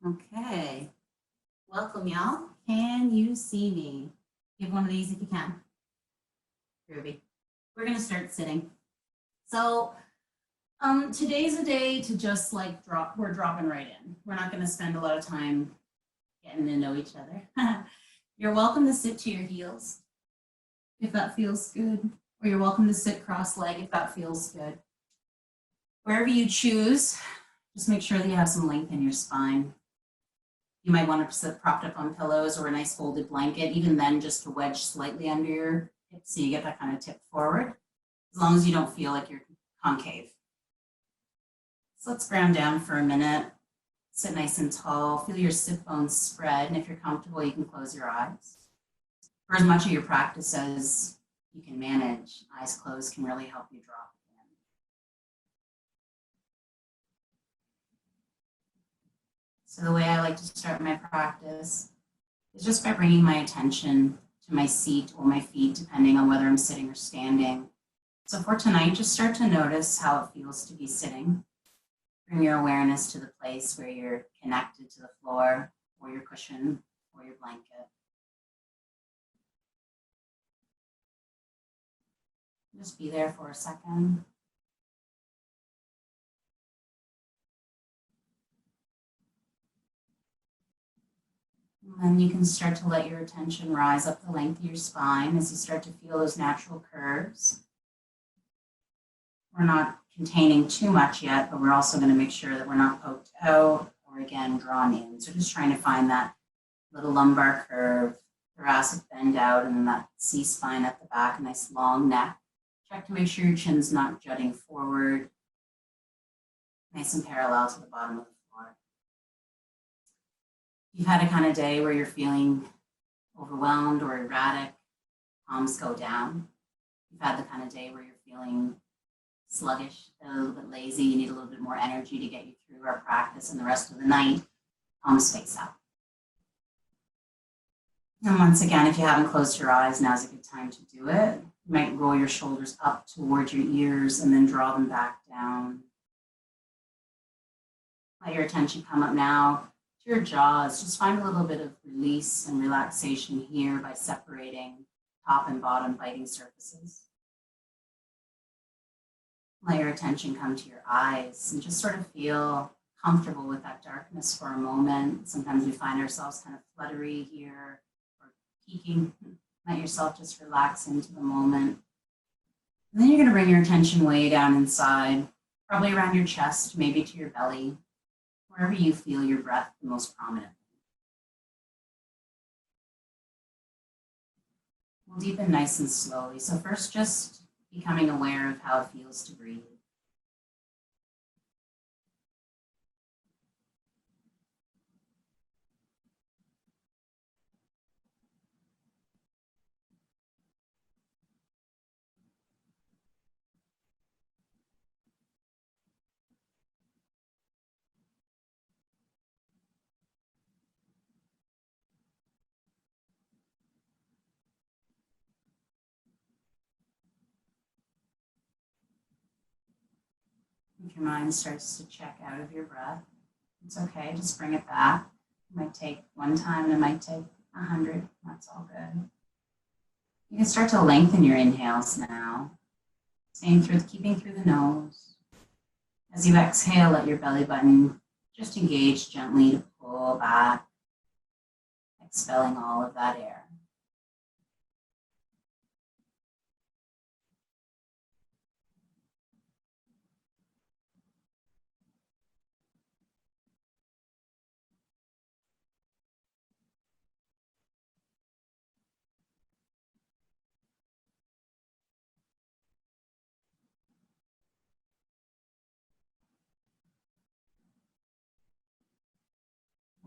Okay, welcome y'all. Can you see me? Give one of these if you can. Groovy. We're gonna start sitting. So today's a day to just like we're dropping right in. We're not gonna spend a lot of time getting to know each other. You're welcome to sit to your heels if that feels good, or you're welcome to sit cross-legged if that feels good. Wherever you choose, just make sure that you have some length in your spine. You might want to sit propped up on pillows or a nice folded blanket, even then just to wedge slightly under your hips so you get that kind of tip forward, as long as you don't feel like you're concave. So let's ground down for a minute. Sit nice and tall. Feel your sit bones spread, and if you're comfortable, you can close your eyes. For as much of your practice as you can manage, eyes closed can really help you drop again. So the way I like to start my practice is just by bringing my attention to my seat or my feet, depending on whether I'm sitting or standing. So for tonight, just start to notice how it feels to be sitting. Bring your awareness to the place where you're connected to the floor or your cushion or your blanket. Just be there for a second. And then you can start to let your attention rise up the length of your spine as you start to feel those natural curves. We're not containing too much yet, but we're also going to make sure that we're not poked out or again drawn in. So just trying to find that little lumbar curve, thoracic bend out, and then that C-spine at the back, a nice long neck. Check to make sure your chin's not jutting forward, nice and parallel to the bottom of the floor. If you've had a kind of day where you're feeling overwhelmed or erratic, palms go down. If you've had the kind of day where you're feeling sluggish, a little bit lazy, you need a little bit more energy to get you through our practice and the rest of the night, palms face out. And once again, if you haven't closed your eyes, now's a good time to do it. You might roll your shoulders up towards your ears and then draw them back down. Let your attention come up now to your jaws. Just find a little bit of release and relaxation here by separating top and bottom biting surfaces. Let your attention come to your eyes and just sort of feel comfortable with that darkness for a moment. Sometimes we find ourselves kind of fluttery here or peeking. Let yourself just relax into the moment. And then you're going to bring your attention way down inside, probably around your chest, maybe to your belly, wherever you feel your breath the most prominently. We'll deepen nice and slowly. So first, just becoming aware of how it feels to breathe. If your mind starts to check out of your breath, it's okay, just bring it back. It might take one time and it might take 100, that's all good. You can start to lengthen your inhales now. Same keeping through the nose. As you exhale, let your belly button just engage gently to pull back, expelling all of that air.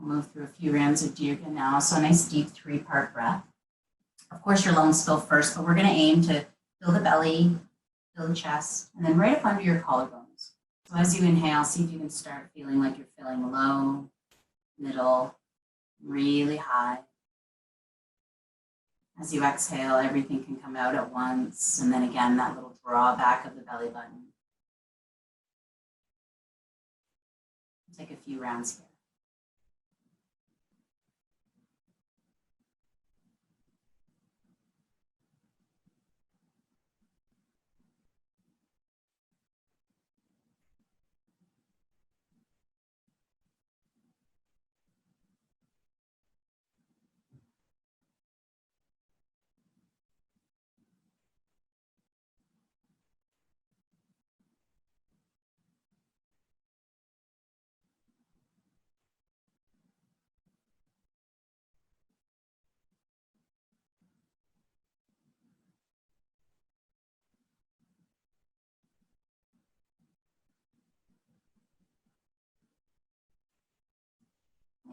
We'll move through a few rounds of Dirga now. So a nice deep 3-part breath. Of course, your lungs fill first, but we're going to aim to fill the belly, fill the chest, and then right up under your collarbones. So as you inhale, see if you can start feeling like you're filling low, middle, really high. As you exhale, everything can come out at once. And then again, that little draw back of the belly button. We'll take a few rounds here.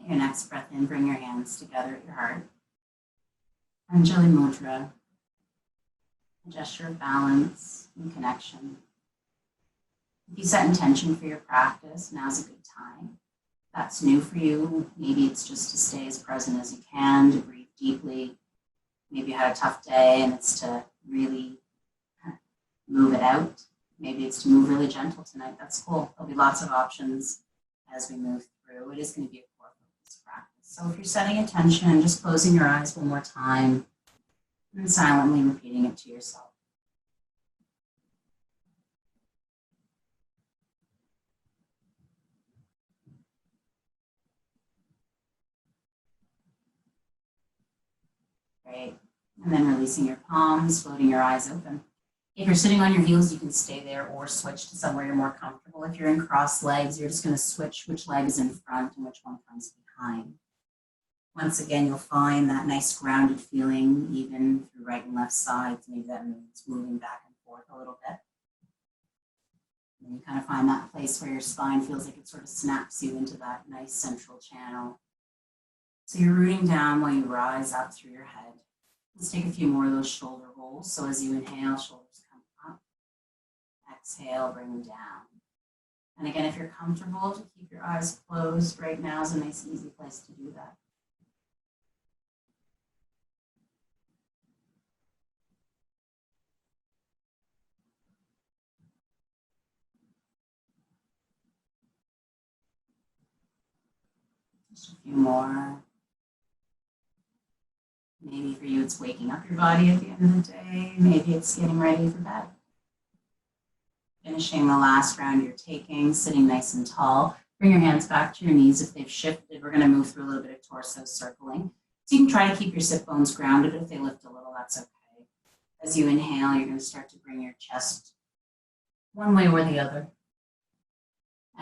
Your next breath in, bring your hands together at your heart. Anjali Mudra, a gesture of balance and connection. If you set intention for your practice, now's a good time. If that's new for you, maybe it's just to stay as present as you can, to breathe deeply. Maybe you had a tough day and it's to really move it out. Maybe it's to move really gentle tonight. That's cool. There'll be lots of options as we move through. It is going to be a core focus practice. So if you're setting attention, just closing your eyes one more time and silently repeating it to yourself. Great. And then releasing your palms, floating your eyes open. If you're sitting on your heels, you can stay there or switch to somewhere you're more comfortable. If you're in cross legs, you're just going to switch which leg is in front and which one comes behind. Once again, you'll find that nice grounded feeling even through right and left sides. Maybe that means moving back and forth a little bit. And you kind of find that place where your spine feels like it sort of snaps you into that nice central channel. So you're rooting down while you rise up through your head. Let's take a few more of those shoulder rolls. So as you inhale, shoulders come up. Exhale, bring them down. And again, if you're comfortable to keep your eyes closed, right now is a nice, easy place to do that. Just a few more. Maybe for you, it's waking up your body at the end of the day. Maybe it's getting ready for bed. Finishing the last round you're taking, sitting nice and tall. Bring your hands back to your knees. If they've shifted, we're going to move through a little bit of torso circling. So you can try to keep your sit bones grounded. If they lift a little, that's okay. As you inhale, you're going to start to bring your chest one way or the other.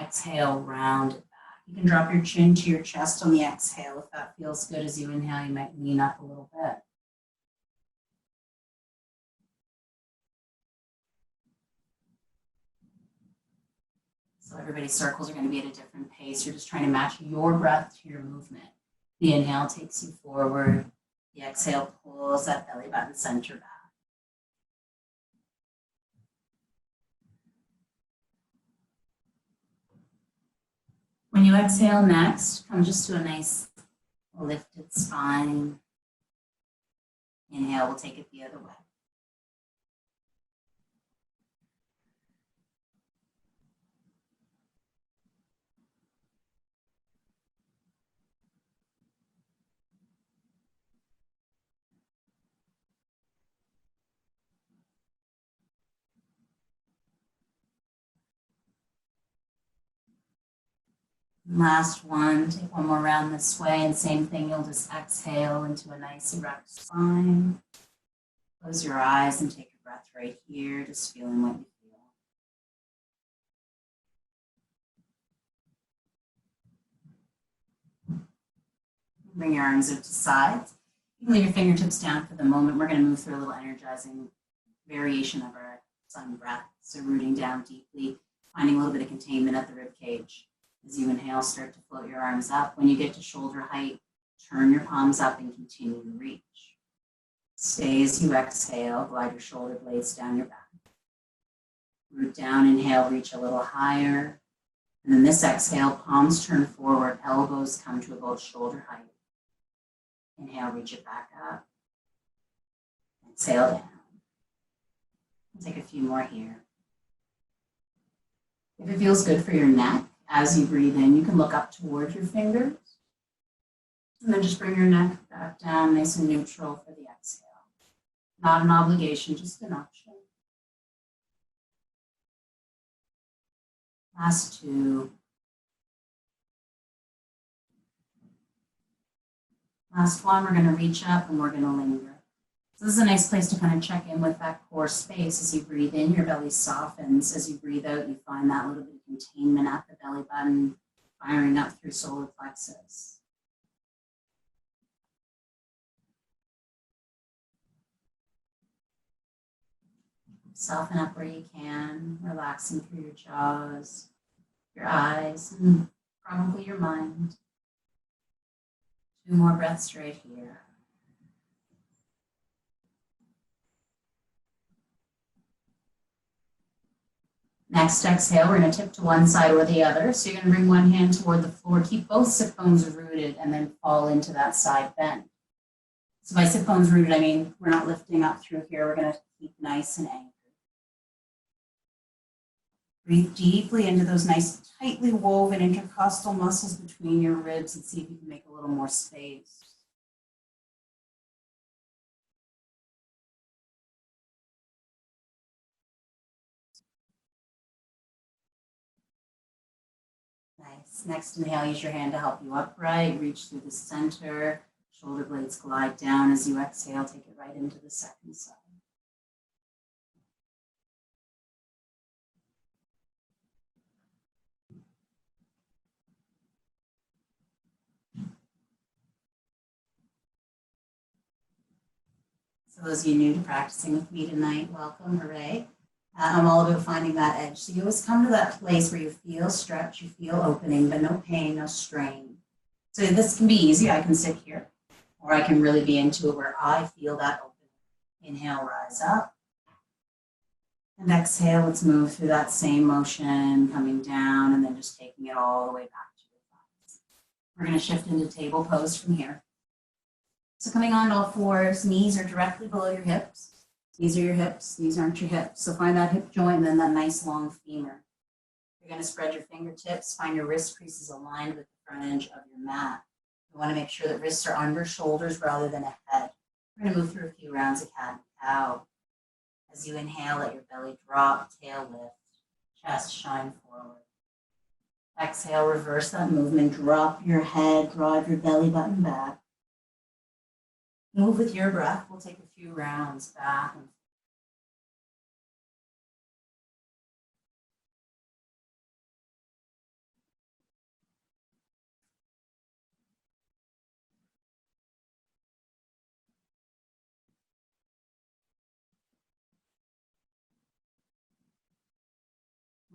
Exhale, round it back. You can drop your chin to your chest on the exhale. If that feels good as you inhale, you might lean up a little bit. So everybody's circles are going to be at a different pace. You're just trying to match your breath to your movement. The inhale takes you forward. The exhale pulls that belly button center back. When you exhale next, come just to a nice lifted spine. Inhale, we'll take it the other way. Last one, take one more round this way, and same thing, you'll just exhale into a nice erect spine. Close your eyes and take a breath right here, just feeling what you feel. Bring your arms out to sides. You can leave your fingertips down for the moment. We're going to move through a little energizing variation of our sun breath. So rooting down deeply, finding a little bit of containment at the rib cage. As you inhale, start to float your arms up. When you get to shoulder height, turn your palms up and continue to reach. Stay as you exhale, glide your shoulder blades down your back. Root down, inhale, reach a little higher. And then this exhale, palms turn forward, elbows come to about shoulder height. Inhale, reach it back up. Exhale down. We'll take a few more here. If it feels good for your neck, as you breathe in, you can look up towards your fingers. And then just bring your neck back down, nice and neutral for the exhale. Not an obligation, just an option. Last two. Last one, we're going to reach up and we're going to linger. So this is a nice place to kind of check in with that core space. As you breathe in, your belly softens. As you breathe out, you find that little bit of containment at the belly button, firing up through solar plexus. Soften up where you can, relaxing through your jaws, your eyes, and probably your mind. 2 more breaths right here. Next exhale, we're going to tip to one side or the other. So you're going to bring one hand toward the floor, keep both sit bones rooted, and then fall into that side bend. So by sit bones rooted, I mean we're not lifting up through here. We're going to keep nice and anchored. Breathe deeply into those nice, tightly woven intercostal muscles between your ribs and see if you can make a little more space. Nice. Next inhale, use your hand to help you upright. Reach through the center. Shoulder blades glide down as you exhale. Take it right into the second side. So those of you new to practicing with me tonight, welcome, hooray. I'm all about finding that edge. So you always come to that place where you feel stretch, you feel opening, but no pain, no strain. So this can be easy. I can sit here, or I can really be into it where I feel that opening. Inhale, rise up. And exhale, let's move through that same motion, coming down and then just taking it all the way back to your thighs. We're going to shift into table pose from here. So coming on all fours, knees are directly below your hips. These are your hips, these aren't your hips. So find that hip joint and then that nice long femur. You're going to spread your fingertips, find your wrist creases aligned with the front edge of your mat. You want to make sure that wrists are under shoulders rather than ahead. We're going to move through a few rounds of cat and cow. As you inhale, let your belly drop, tail lift, chest shine forward. Exhale, reverse that movement, drop your head, drive your belly button back. Move with your breath. We'll take a few rounds back and forth.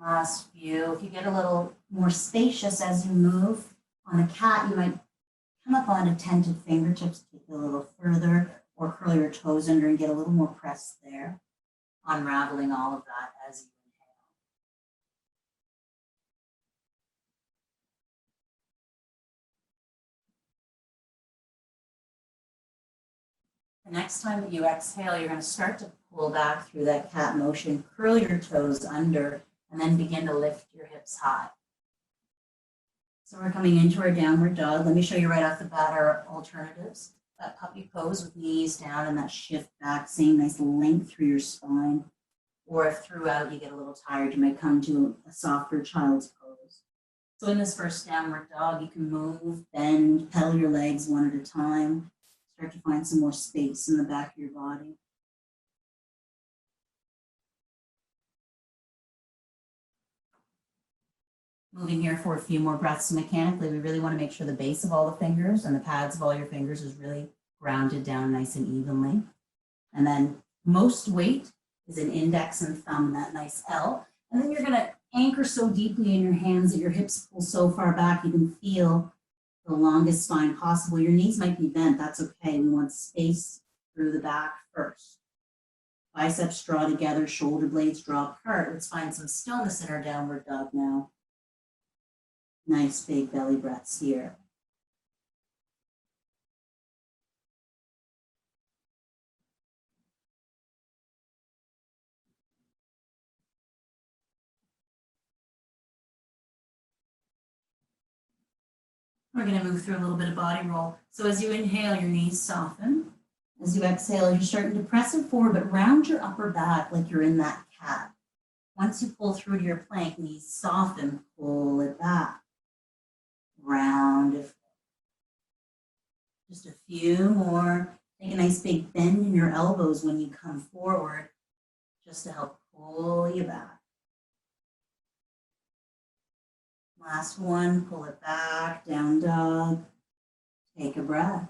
Last few. If you get a little more spacious as you move on a cat, you might come up onto tented fingertips, take it a little further, or curl your toes under and get a little more press there, unraveling all of that as you inhale. The next time that you exhale, you're going to start to pull back through that cat motion, curl your toes under, and then begin to lift your hips high. So we're coming into our downward dog. Let me show you right off the bat our alternatives. That puppy pose with knees down and that shift back, same nice length through your spine. Or if throughout you get a little tired, you might come to a softer child's pose. So in this first downward dog, you can move, bend, pedal your legs one at a time. Start to find some more space in the back of your body. Moving here for a few more breaths mechanically, we really want to make sure the base of all the fingers and the pads of all your fingers is really grounded down nice and evenly. And then most weight is in index and thumb, that nice L. And then you're going to anchor so deeply in your hands that your hips pull so far back you can feel the longest spine possible. Your knees might be bent, that's okay. We want space through the back first. Biceps draw together, shoulder blades draw apart. Let's find some stillness in our downward dog now. Nice big belly breaths here. We're going to move through a little bit of body roll. So as you inhale, your knees soften. As you exhale, you're starting to press it forward, but round your upper back like you're in that cat. Once you pull through to your plank, knees soften, pull it back. Round it. Just a few more. Take a nice big bend in your elbows when you come forward, just to help pull you back. Last one, pull it back, down dog. Take a breath.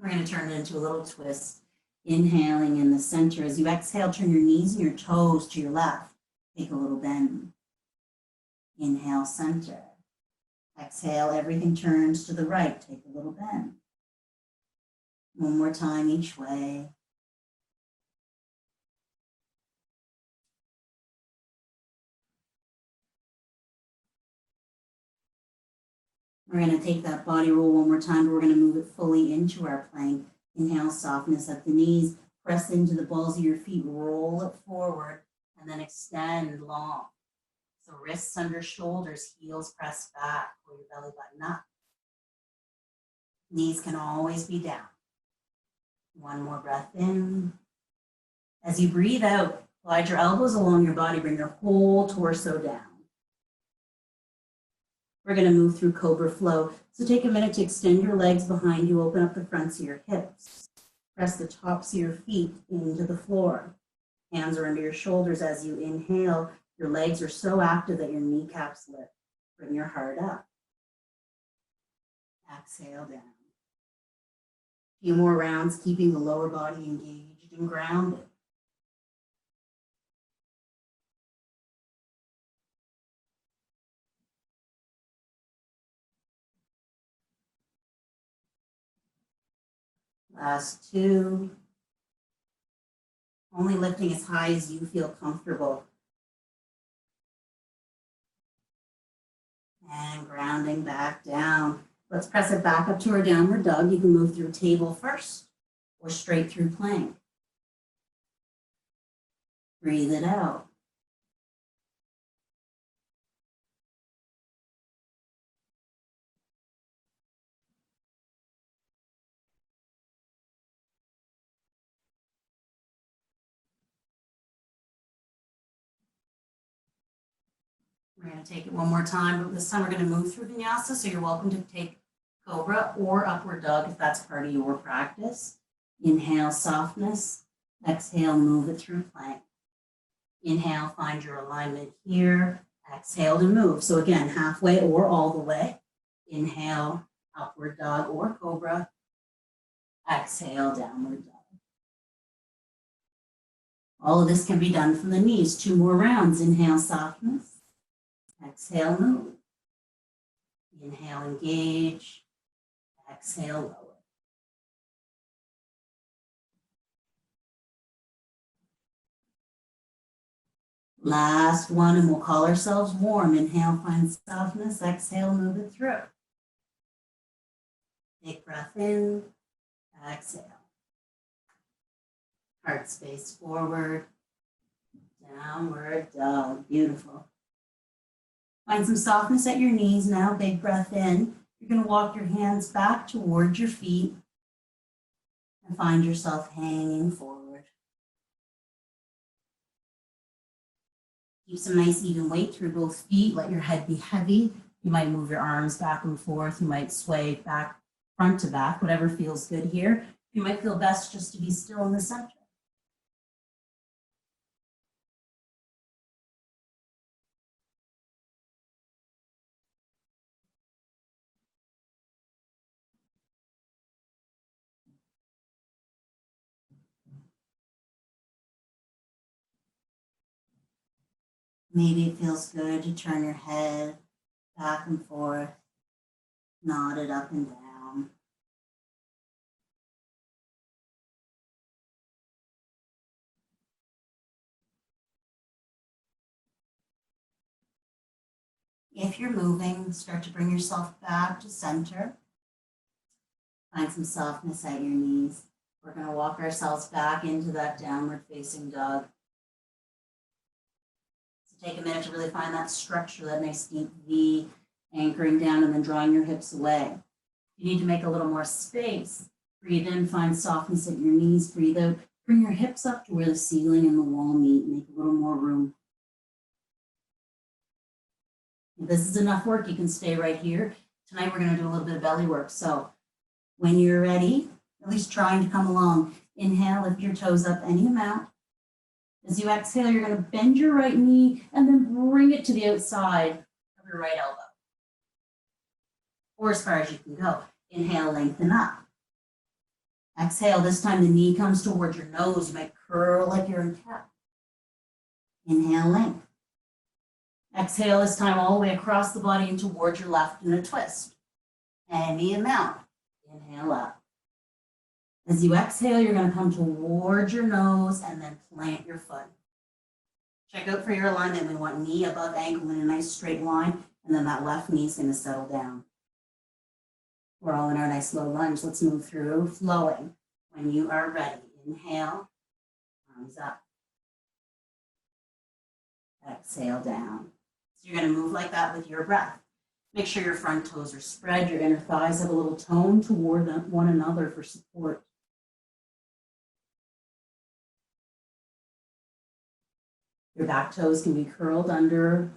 We're going to turn it into a little twist. Inhaling in the center. As you exhale, turn your knees and your toes to your left. Take a little bend. Inhale, center. Exhale, everything turns to the right. Take a little bend. One more time each way. We're going to take that body roll one more time, but we're going to move it fully into our plank. Inhale, softness at the knees. Press into the balls of your feet. Roll it forward and then extend long. So wrists under shoulders, heels pressed back, pull your belly button up. Knees can always be down. One more breath in. As you breathe out, glide your elbows along your body, bring your whole torso down. We're going to move through Cobra Flow. So take a minute to extend your legs behind you, open up the fronts of your hips. Press the tops of your feet into the floor. Hands are under your shoulders as you inhale. Your legs are so active that your kneecaps lift. Bring your heart up. Exhale down. A few more rounds, keeping the lower body engaged and grounded. Last two. Only lifting as high as you feel comfortable. And grounding back down. Let's press it back up to our downward dog. You can move through table first or straight through plank. Breathe it out. We're going to take it one more time, but this time we're going to move through vinyasa, so you're welcome to take cobra or upward dog if that's part of your practice. Inhale, softness. Exhale, move it through plank. Inhale, find your alignment here. Exhale to move. So again, halfway or all the way. Inhale, upward dog or cobra. Exhale, downward dog. All of this can be done from the knees. Two more rounds. Inhale, softness. Exhale, move. Inhale, engage. Exhale, lower. Last one, and we'll call ourselves warm. Inhale, find softness. Exhale, move it through. Take breath in. Exhale. Heart space forward. Downward dog. Beautiful. Find some softness at your knees now. Big breath in. You're going to walk your hands back towards your feet and find yourself hanging forward. Keep some nice even weight through both feet. Let your head be heavy. You might move your arms back and forth. You might sway back, front to back, whatever feels good here. You might feel best just to be still in the center. Maybe it feels good to turn your head back and forth, nod it up and down. If you're moving, start to bring yourself back to center. Find some softness at your knees. We're going to walk ourselves back into that downward facing dog. So take a minute to really find that structure, that nice deep V, anchoring down and then drawing your hips away. You need to make a little more space. Breathe in, find softness at your knees. Breathe out, bring your hips up to where the ceiling and the wall meet. Make a little more room. If this is enough work, you can stay right here. Tonight we're going to do a little bit of belly work. So when you're ready, at least trying to come along, inhale, lift your toes up any amount. As you exhale, you're going to bend your right knee and then bring it to the outside of your right elbow, or as far as you can go. Inhale, lengthen up. Exhale, this time the knee comes towards your nose. You might curl like you're in cat. Inhale, length. Exhale this time all the way across the body and towards your left in a twist. Any amount. Inhale up. As you exhale, you're going to come towards your nose and then plant your foot. Check out for your alignment. We want knee above ankle in a nice straight line, and then that left knee is going to settle down. We're all in our nice low lunge. Let's move through flowing. When you are ready, inhale, arms up. Exhale down. So you're going to move like that with your breath. Make sure your front toes are spread. Your inner thighs have a little tone toward one another for support. Your back toes can be curled under,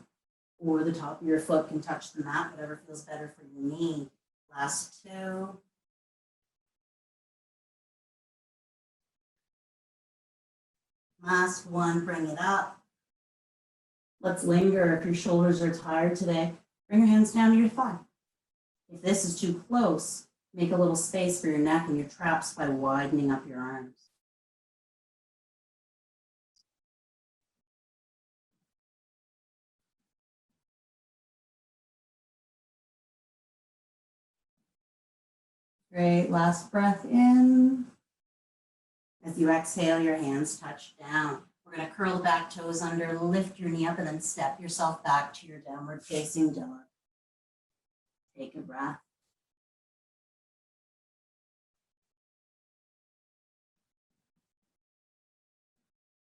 or the top of your foot can touch the mat, whatever feels better for your knee. Last two. Last one, bring it up. Let's linger. If your shoulders are tired today, bring your hands down to your thigh. If this is too close, make a little space for your neck and your traps by widening up your arms. Great, last breath in. As you exhale, your hands touch down. We're going to curl the back toes under, lift your knee up, and then step yourself back to your downward facing dog. Take a breath.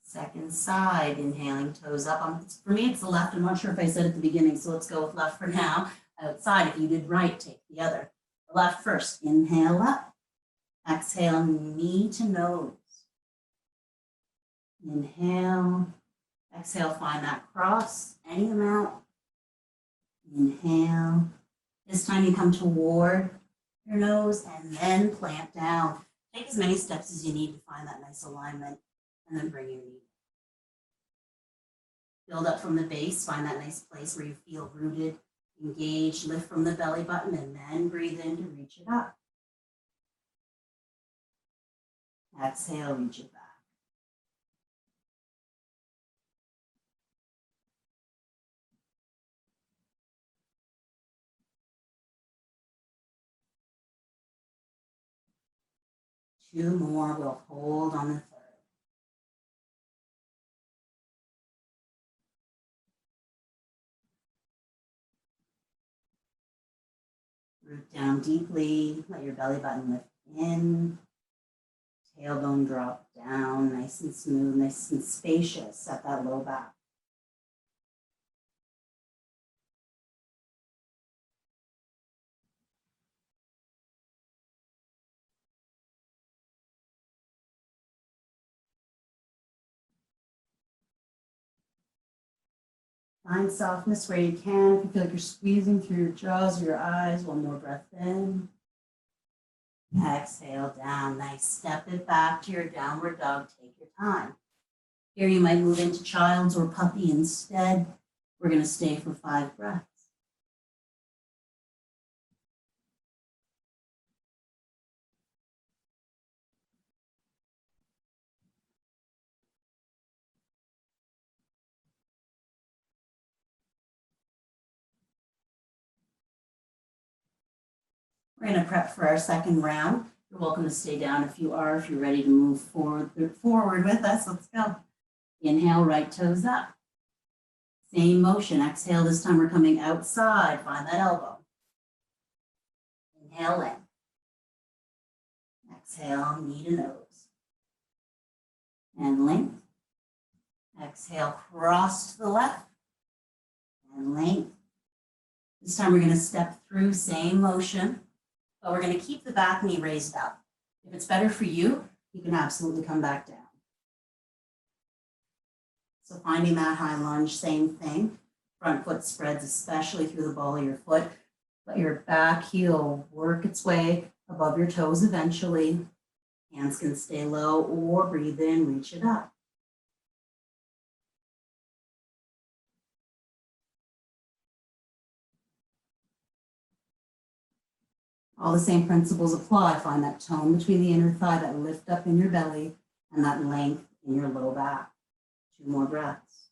Second side, inhaling, toes up. For me, it's the left. I'm not sure if I said at the beginning, so let's go with left for now. Outside, if you did right, take the other. The left first, inhale up. Exhale, knee to nose. Inhale. Exhale, find that cross, any amount. Inhale. This time you come toward your nose and then plant down. Take as many steps as you need to find that nice alignment, and then bring your knee. Build up from the base, find that nice place where you feel rooted, engaged, lift from the belly button, and then breathe in to reach it up. Exhale, reach it back. Two more, we'll hold on the third. Root down deeply, let your belly button lift in. Tailbone drop down, nice and smooth, nice and spacious. Set that low back. Find softness where you can. If you feel like you're squeezing through your jaws or your eyes, one more breath in. Exhale down. Nice. Step it back to your downward dog. Take your time. Here you might move into child's or puppy instead. We're going to stay for 5 breaths. We're going to prep for our second round. You're welcome to stay down if you are. If you're ready to move forward with us, let's go. Inhale, right toes up. Same motion. Exhale, this time we're coming outside. Find that elbow. Inhale in. Exhale, knee to nose. And length. Exhale, cross to the left. And length. This time we're going to step through, same motion, but we're going to keep the back knee raised up. If it's better for you, you can absolutely come back down. So finding that high lunge, same thing. Front foot spreads, especially through the ball of your foot. Let your back heel work its way above your toes eventually. Hands can stay low or breathe in, reach it up. All the same principles apply. Find that tone between the inner thigh, that lift up in your belly, and that length in your low back. 2 more breaths.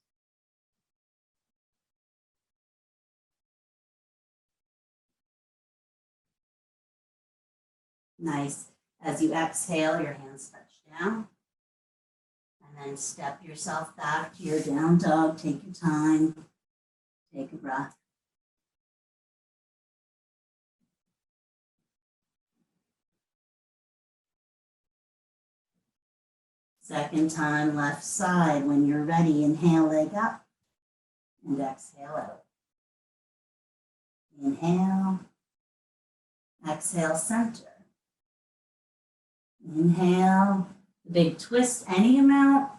Nice. As you exhale, your hands touch down. And then step yourself back to your down dog. Take your time. Take a breath. Second time, left side. When you're ready, inhale, leg up, and exhale out. Inhale, exhale, center. Inhale, big twist, any amount,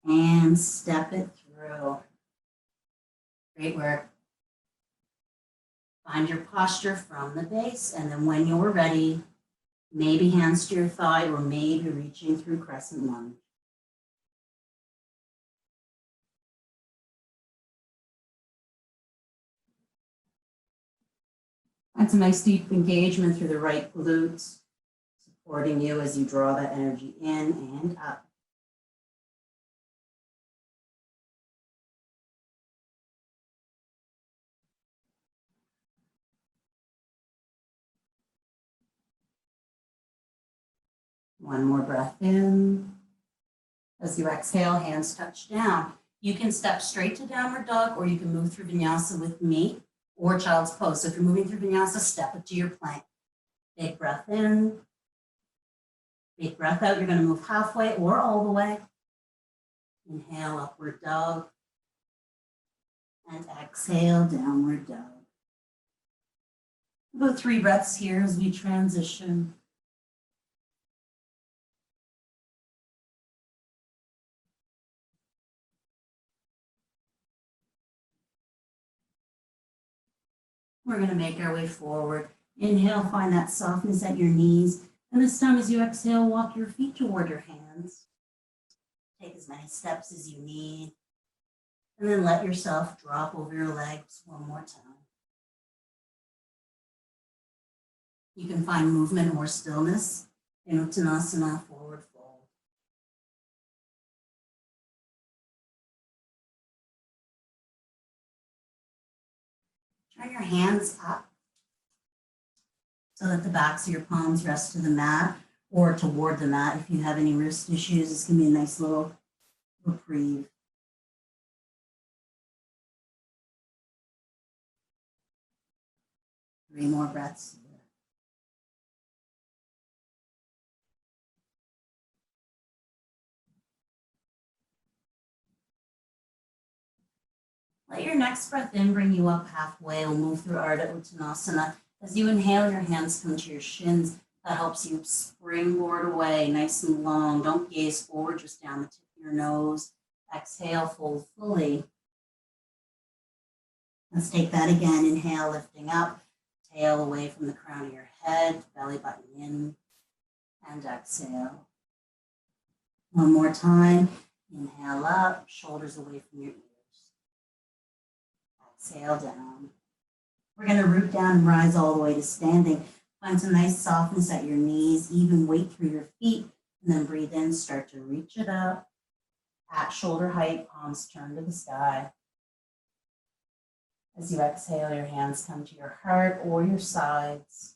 and step it through. Great work. Find your posture from the base, and then when you're ready, maybe hands to your thigh or maybe reaching through crescent lunge. That's a nice deep engagement through the right glutes, supporting you as you draw that energy in and up. One more breath in. As you exhale, hands touch down. You can step straight to downward dog, or you can move through vinyasa with me, or child's pose. So if you're moving through vinyasa, step it to your plank. Big breath in. Big breath out. You're going to move halfway or all the way. Inhale, upward dog. And exhale, downward dog. About 3 breaths here as we transition. We're going to make our way forward. Inhale, find that softness at your knees. And this time as you exhale, walk your feet toward your hands. Take as many steps as you need. And then let yourself drop over your legs one more time. You can find movement or stillness in Uttanasana, forward fold. Turn your hands up so that the backs of your palms rest to the mat or toward the mat. If you have any wrist issues, this can be a nice little reprieve. Three more breaths. Let your next breath in bring you up halfway. We'll move through Ardha Uttanasana. As you inhale, your hands come to your shins. That helps you springboard away nice and long. Don't gaze forward, just down the tip of your nose. Exhale, fold fully. Let's take that again. Inhale, lifting up. Tail away from the crown of your head. Belly button in. And exhale. One more time. Inhale up. Shoulders away from your ears. Exhale down. We're going to root down and rise all the way to standing. Find some nice softness at your knees, even weight through your feet, and then breathe in, start to reach it up. At shoulder height, palms turn to the sky. As you exhale, your hands come to your heart or your sides.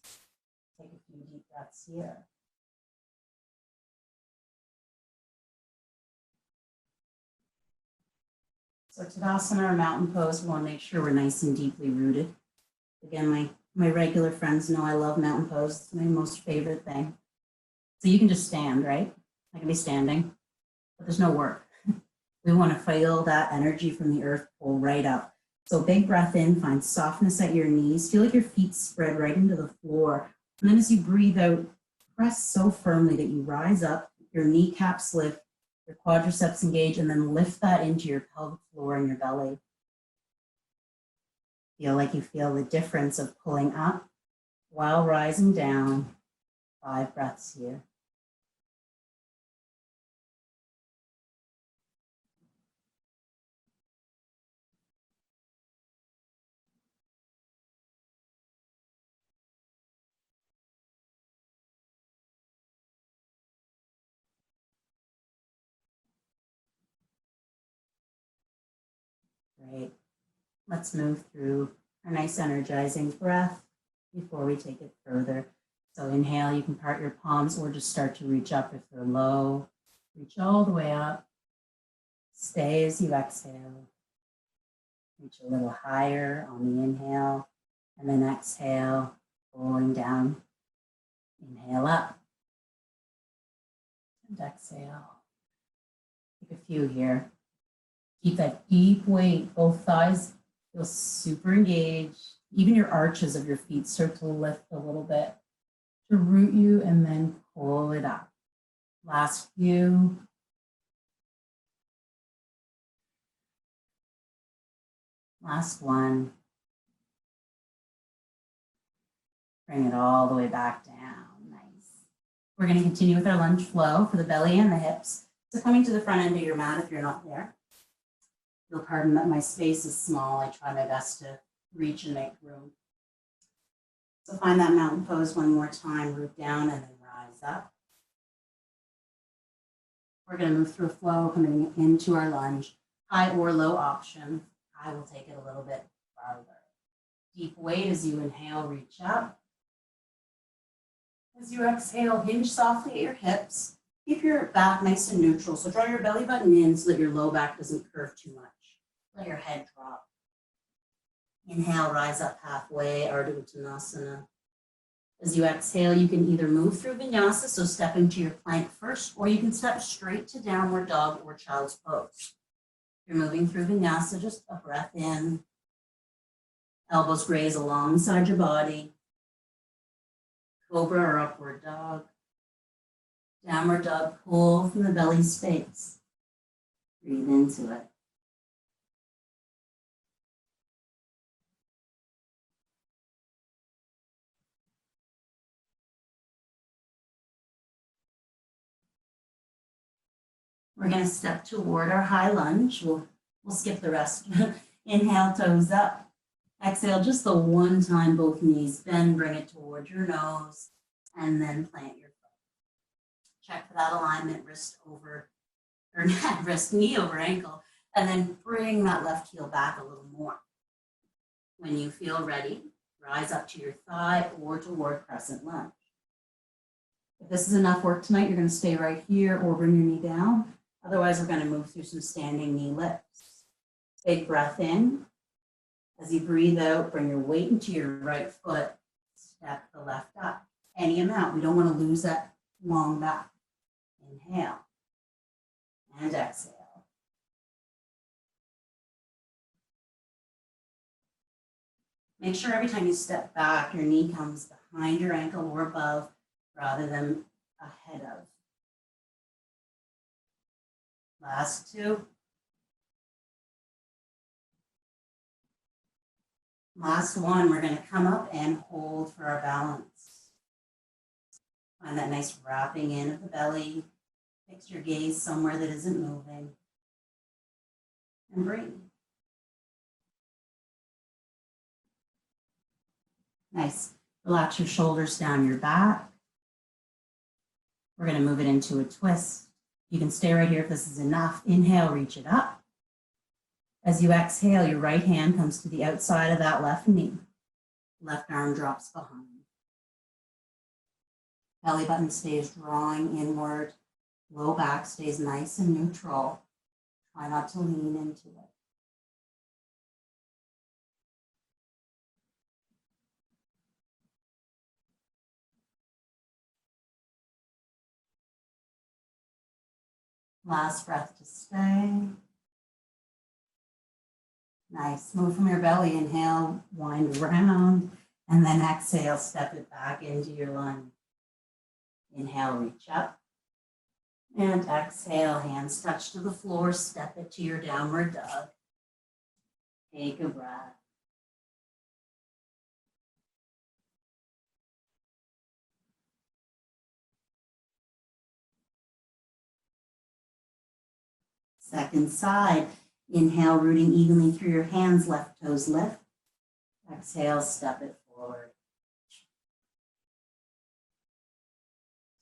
Take a few deep breaths here. So Tadasana or mountain pose, we want to make sure we're nice and deeply rooted. Again, my regular friends know I love mountain pose. It's my most favorite thing. So you can just stand, right? I can be standing, but there's no work. We want to feel that energy from the earth pull right up. So big breath in, find softness at your knees. Feel like your feet spread right into the floor. And then as you breathe out, press so firmly that you rise up, your kneecaps lift, your quadriceps engage, and then lift that into your pelvic floor and your belly. Feel like you feel the difference of pulling up while rising down. 5 breaths here. Great. Let's move through a nice energizing breath. before we take it further. So inhale, you can part your palms or just start to reach up if they're low. Reach all the way up. Stay as you exhale. Reach a little higher on the inhale, and then exhale, pulling down. Inhale up, and exhale. Take a few here. Keep that deep weight, both thighs feel super engaged. Even your arches of your feet start to lift a little bit to root you and then pull it up. Last few. Last one. Bring it all the way back down. Nice. We're going to continue with our lunge flow for the belly and the hips. So coming to the front end of your mat if you're not there. You'll pardon that my space is small. I try my best to reach and make room. So find that mountain pose one more time, root down and then rise up. We're going to move through a flow coming into our lunge, high or low option. I will take it a little bit farther. Deep weight as you inhale, reach up. As you exhale, hinge softly at your hips. Keep your back nice and neutral. So draw your belly button in so that your low back doesn't curve too much. Let your head drop. Inhale, rise up halfway, Ardha Uttanasana. As you exhale, you can either move through vinyasa, so step into your plank first, or you can step straight to downward dog or child's pose. If you're moving through vinyasa, just a breath in. Elbows graze alongside your body. Cobra or upward dog. Downward dog, pull from the belly space. Breathe into it. We're going to step toward our high lunge. We'll skip the rest. Inhale, toes up. Exhale, just the one time, both knees bend, bring it towards your nose, and then plant your foot. Check for that alignment, wrist over, or not wrist, knee over ankle, and then bring that left heel back a little more. When you feel ready, rise up to your thigh or toward crescent lunge. If this is enough work tonight, you're going to stay right here or bring your knee down. Otherwise, we're going to move through some standing knee lifts. Big breath in. As you breathe out, bring your weight into your right foot. Step the left up. Any amount. We don't want to lose that long back. Inhale. And exhale. Make sure every time you step back, your knee comes behind your ankle or above rather than ahead of. Last two. Last one, we're going to come up and hold for our balance. Find that nice wrapping in of the belly. Fix your gaze somewhere that isn't moving. And breathe. Nice. Relax your shoulders down your back. We're going to move it into a twist. You can stay right here if this is enough. Inhale, reach it up. As you exhale, your right hand comes to the outside of that left knee. Left arm drops behind. Belly button stays drawing inward. Low back stays nice and neutral. Try not to lean into it. Last breath to stay. Nice. Move from your belly. Inhale, wind around, and then exhale, step it back into your lunge. Inhale, reach up. And exhale, hands touch to the floor, step it to your downward dog. Take a breath. Second side. Inhale, rooting evenly through your hands, left toes lift. Exhale, step it forward.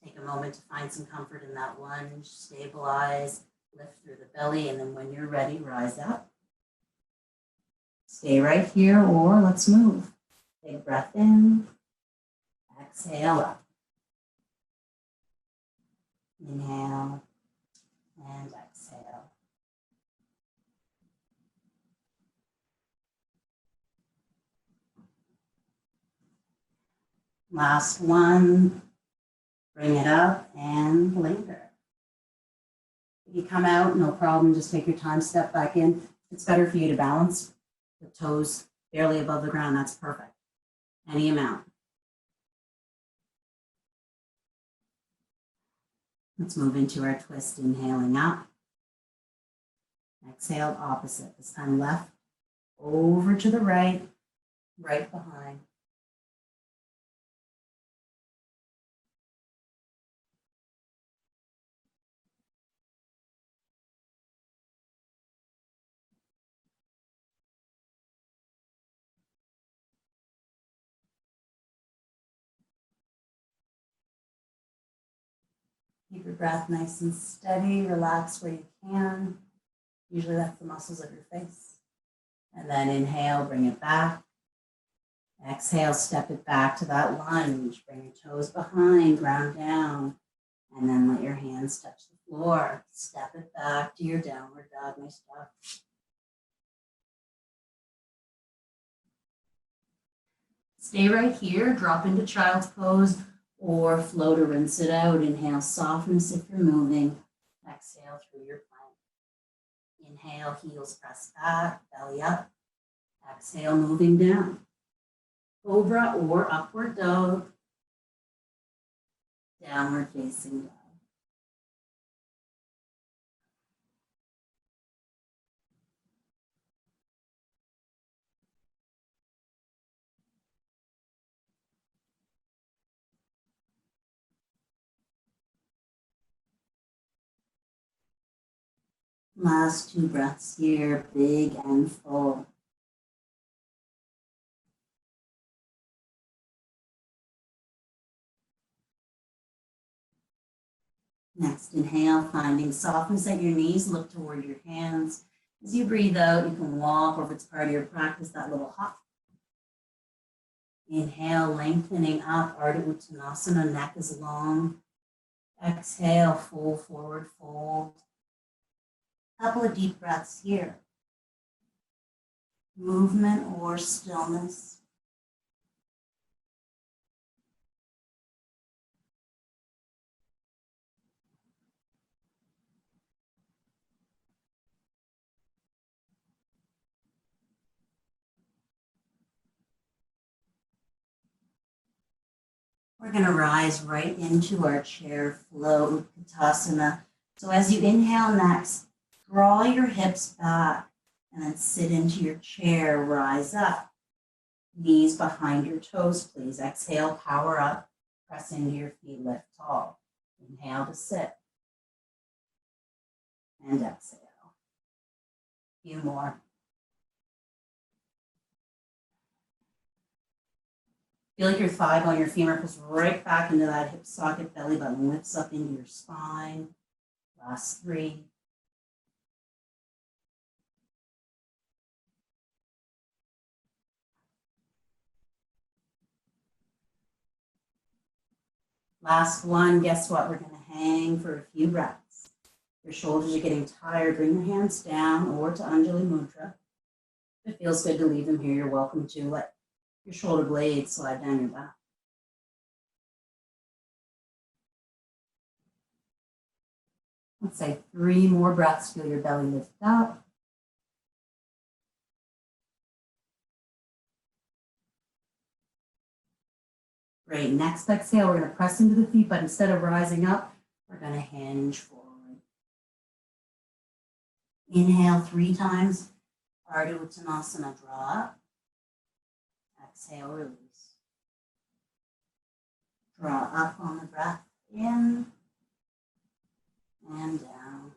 Take a moment to find some comfort in that lunge, stabilize, lift through the belly, and then when you're ready, rise up. Stay right here, or let's move. Big breath in. Exhale up. Inhale and exhale. Last one. Bring it up and linger. If you come out, no problem, just take your time, step back in. It's better for you to balance the toes barely above the ground. That's perfect. Any amount. Let's move into our twist, inhaling up. Exhale, opposite. This time left, over to the right, right behind. Keep your breath nice and steady, relax where you can. Usually that's the muscles of your face. And then inhale, bring it back. Exhale, step it back to that lunge. Bring your toes behind, ground down. And then let your hands touch the floor. Step it back to your downward dog, my stuff. Stay right here, drop into child's pose or flow to rinse it out. Inhale, softness if you're moving. Exhale through your plank. Inhale, heels press back, belly up. Exhale, moving down. Cobra or upward dog. Downward facing dog. Last 2 breaths here, big and full. Next, inhale, finding softness at your knees, look toward your hands. As you breathe out, you can walk, or if it's part of your practice, that little hop. Inhale, lengthening up, Ardha Uttanasana, neck is long. Exhale, full forward fold. Couple of deep breaths here. Movement or stillness. We're going to rise right into our chair flow, Utkatasana. So as you inhale next, draw your hips back and then sit into your chair, rise up. Knees behind your toes, please. Exhale, power up, press into your feet, lift tall. Inhale to sit. And exhale. A few more. Feel like your thigh bone, your femur goes right back into that hip socket, belly button lifts up into your spine. Last 3. Last 1, guess what? We're going to hang for a few breaths. Your shoulders are getting tired, bring your hands down or to Anjali Mudra. If it feels good to leave them here, you're welcome to. Let your shoulder blades slide down your back. Let's say 3 more breaths. Feel your belly lift up. Great. Next exhale, we're going to press into the feet, but instead of rising up, we're going to hinge forward. Inhale 3 times. Ardha Uttanasana, draw up. Exhale, release. Draw up on the breath in and down.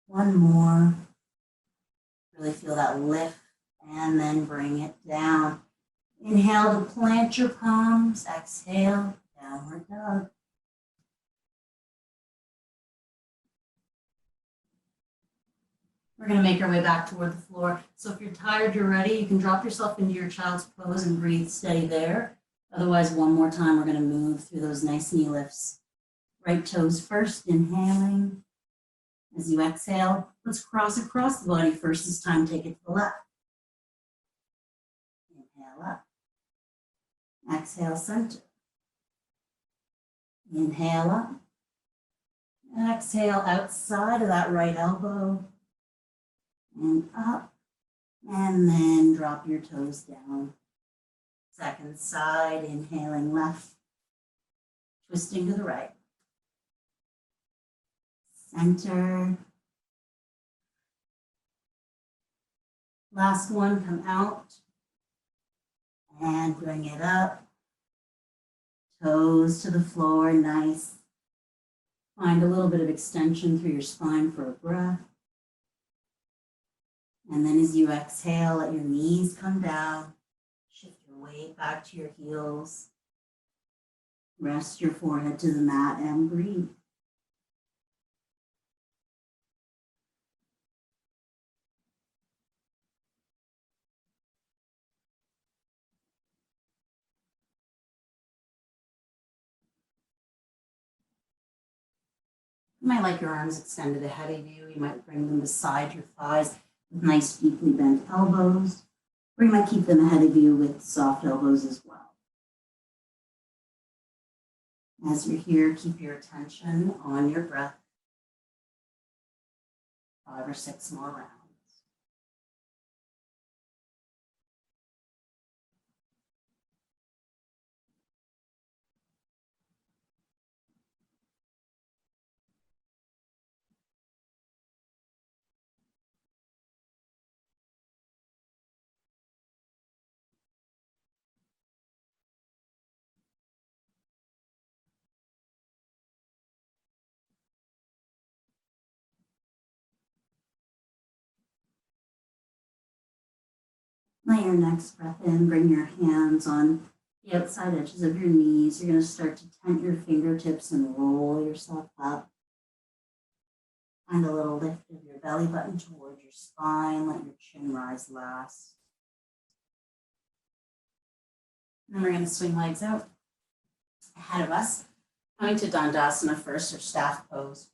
1 more. Really feel that lift and then bring it down. Inhale to plant your palms. Exhale, downward dog. We're going to make our way back toward the floor. So if you're tired, you're ready, you can drop yourself into your child's pose and breathe steady there. Otherwise, one more time, we're going to move through those nice knee lifts. Right toes first, inhaling. As you exhale, let's cross across the body first. This time, take it to the left. Inhale up. Exhale, center. Inhale up. Exhale outside of that right elbow. And up. And then drop your toes down. Second side, inhaling left. Twisting to the right. Center. Last one, come out. And bring it up. Toes to the floor, nice. Find a little bit of extension through your spine for a breath. And then as you exhale, let your knees come down. Shift your weight back to your heels. Rest your forehead to the mat and breathe. You might like your arms extended ahead of you. You might bring them beside your thighs with nice deeply bent elbows. Or you might keep them ahead of you with soft elbows as well. As you're here, keep your attention on your breath. 5 or 6 more rounds. Let your next breath in, bring your hands on the outside edges of your knees. You're going to start to tent your fingertips and roll yourself up. Find a little lift of your belly button towards your spine. Let your chin rise last. And then we're going to swing legs out ahead of us. Coming to Dandasana first, or staff pose.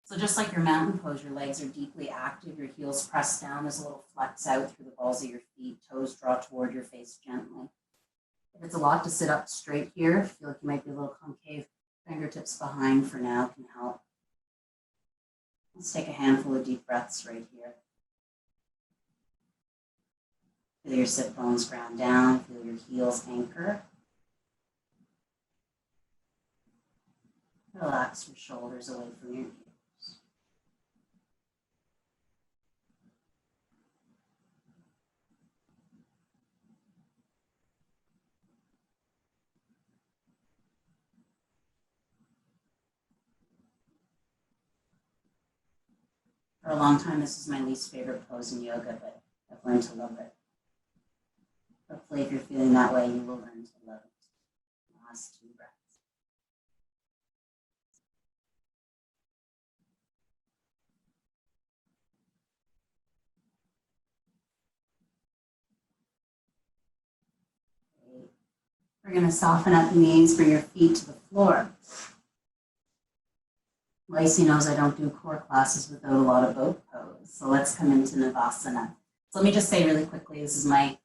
So just like your mountain pose, your legs are deeply active, your heels press down, there's a little flex out through the balls of your feet, toes draw toward your face gently. If it's a lot to sit up straight here, feel like you might be a little concave, fingertips behind for now can help. Let's take a handful of deep breaths right here. Feel your sit bones ground down, feel your heels anchor. Relax your shoulders away from your ears. For a long time, this is my least favorite pose in yoga, but I've learned to love it. Hopefully, if you're feeling that way, you will learn to love it. Last 2 breaths. Great. We're going to soften up the knees, bring your feet to the floor. Lacey knows I don't do core classes without a lot of boat pose. So let's come into Navasana. So let me just say really quickly, this is my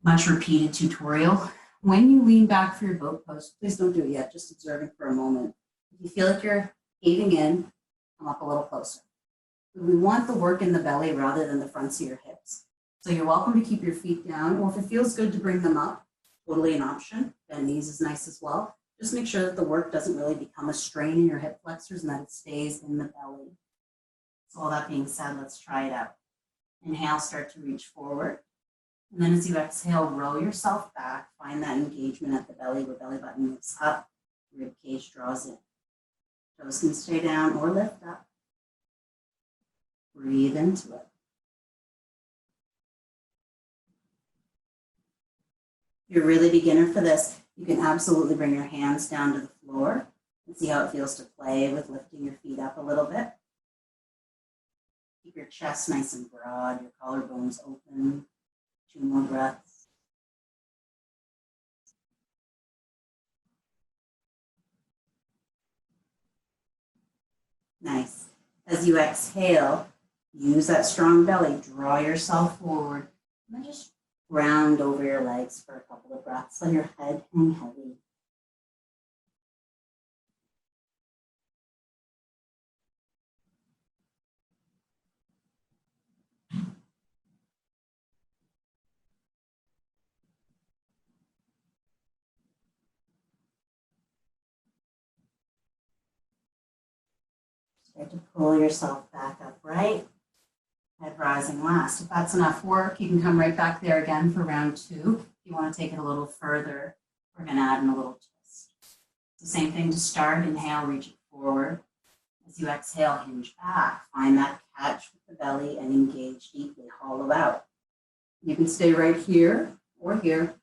much repeated tutorial. When you lean back for your boat pose, please don't do it yet, just observing for a moment. If you feel like you're caving in, come up a little closer. We want the work in the belly rather than the fronts of your hips. So you're welcome to keep your feet down, or if it feels good to bring them up, totally an option. Bend knees is nice as well. Just make sure that the work doesn't really become a strain in your hip flexors and that it stays in the belly. So all that being said, let's try it out. Inhale, start to reach forward. And then as you exhale, roll yourself back. Find that engagement at the belly where belly button lifts up, rib cage draws in. Toes can stay down or lift up. Breathe into it. If you're really beginner for this, you can absolutely bring your hands down to the floor and see how it feels to play with lifting your feet up a little bit. Keep your chest nice and broad, your collarbones open. 2 more breaths. Nice. As you exhale, use that strong belly, draw yourself forward, and then just ground over your legs for a couple of breaths. Let your head hang heavy. Start to pull yourself back upright. Head rising last. If that's enough work, you can come right back there again for round 2. If you want to take it a little further, we're going to add in a little twist. It's the same thing to start. Inhale, reach it forward. As you exhale, hinge back. Find that catch with the belly and engage deeply. Hollow out. You can stay right here or here.